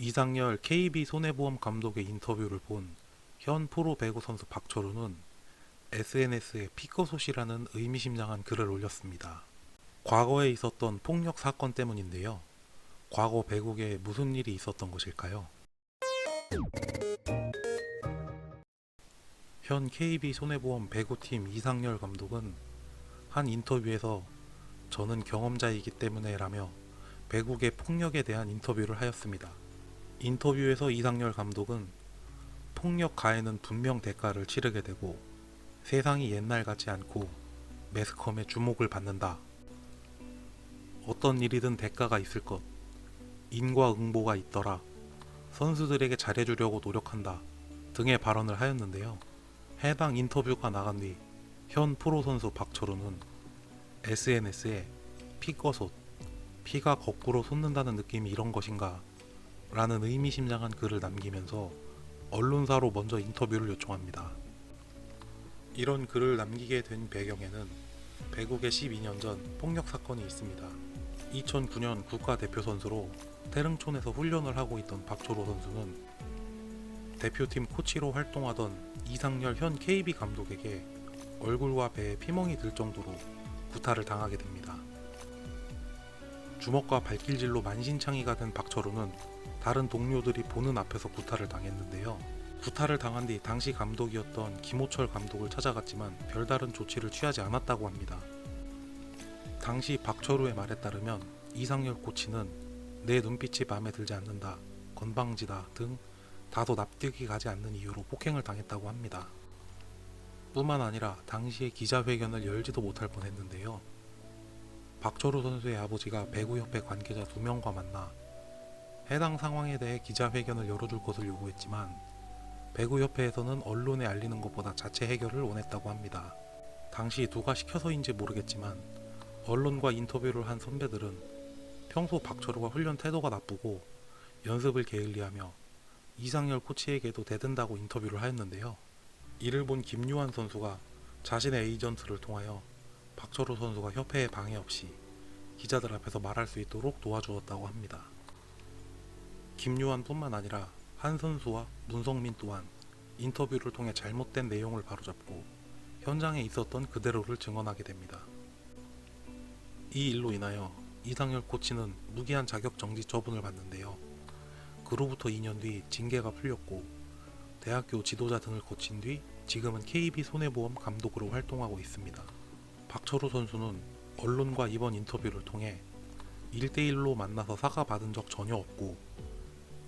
이상열 KB손해보험 감독의 인터뷰를 본 현 프로 배구 선수 박철우는 SNS에 피꺼솥이라는 의미심장한 글을 올렸습니다. 과거에 있었던 폭력 사건 때문인데요. 과거 배구계에 무슨 일이 있었던 것일까요? 현 KB손해보험 배구팀 이상열 감독은 한 인터뷰에서 저는 경험자이기 때문에 라며 배구계 폭력에 대한 인터뷰를 하였습니다. 인터뷰에서 이상열 감독은 폭력 가해는 분명 대가를 치르게 되고 세상이 옛날 같지 않고 매스컴의 주목을 받는다. 어떤 일이든 대가가 있을 것. 인과응보가 있더라. 선수들에게 잘해주려고 노력한다. 등의 발언을 하였는데요. 해당 인터뷰가 나간 뒤 현 프로 선수 박철우는 SNS에 피꺼솥, 피가 거꾸로 솟는다는 느낌이 이런 것인가? 라는 의미심장한 글을 남기면서 언론사로 먼저 인터뷰를 요청합니다. 이런 글을 남기게 된 배경에는 배구계 12년 전 폭력 사건이 있습니다. 2009년 국가대표 선수로 태릉촌에서 훈련을 하고 있던 박철호 선수는 대표팀 코치로 활동하던 이상열 현 KB 감독에게 얼굴과 배에 피멍이 들 정도로 구타를 당하게 됩니다. 주먹과 발길질로 만신창이가 된 박철호는 다른 동료들이 보는 앞에서 구타를 당했는데요. 구타를 당한 뒤 당시 감독이었던 김호철 감독을 찾아갔지만 별다른 조치를 취하지 않았다고 합니다. 당시 박철우의 말에 따르면 이상열 코치는 내 눈빛이 마음에 들지 않는다, 건방지다 등 다소 납득이 가지 않는 이유로 폭행을 당했다고 합니다. 뿐만 아니라 당시에 기자회견을 열지도 못할 뻔했는데요. 박철우 선수의 아버지가 배구협회 관계자 2명과 만나 해당 상황에 대해 기자회견을 열어줄 것을 요구했지만 배구협회에서는 언론에 알리는 것보다 자체 해결을 원했다고 합니다. 당시 누가 시켜서인지 모르겠지만 언론과 인터뷰를 한 선배들은 평소 박철우가 훈련 태도가 나쁘고 연습을 게을리하며 이상열 코치에게도 대든다고 인터뷰를 하였는데요. 이를 본 김유한 선수가 자신의 에이전트를 통하여 박철우 선수가 협회에 방해 없이 기자들 앞에서 말할 수 있도록 도와주었다고 합니다. 김유한뿐만 아니라 한 선수와 문성민 또한 인터뷰를 통해 잘못된 내용을 바로잡고 현장에 있었던 그대로를 증언하게 됩니다. 이 일로 인하여 이상열 코치는 무기한 자격정지 처분을 받는데요. 그로부터 2년 뒤 징계가 풀렸고 대학교 지도자 등을 거친 뒤 지금은 KB손해보험 감독으로 활동하고 있습니다. 박철우 선수는 언론과 이번 인터뷰를 통해 1대1로 만나서 사과받은 적 전혀 없고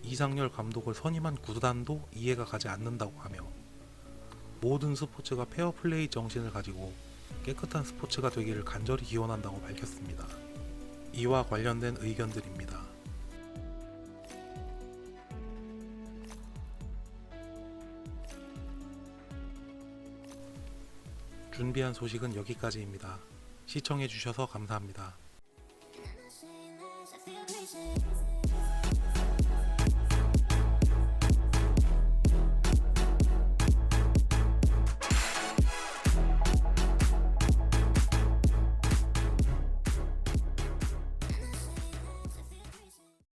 이상열 감독을 선임한 구단도 이해가 가지 않는다고 하며 모든 스포츠가 페어플레이 정신을 가지고 깨끗한 스포츠가 되기를 간절히 기원한다고 밝혔습니다. 이와 관련된 의견들입니다. 준비한 소식은 여기까지입니다. 시청해주셔서 감사합니다.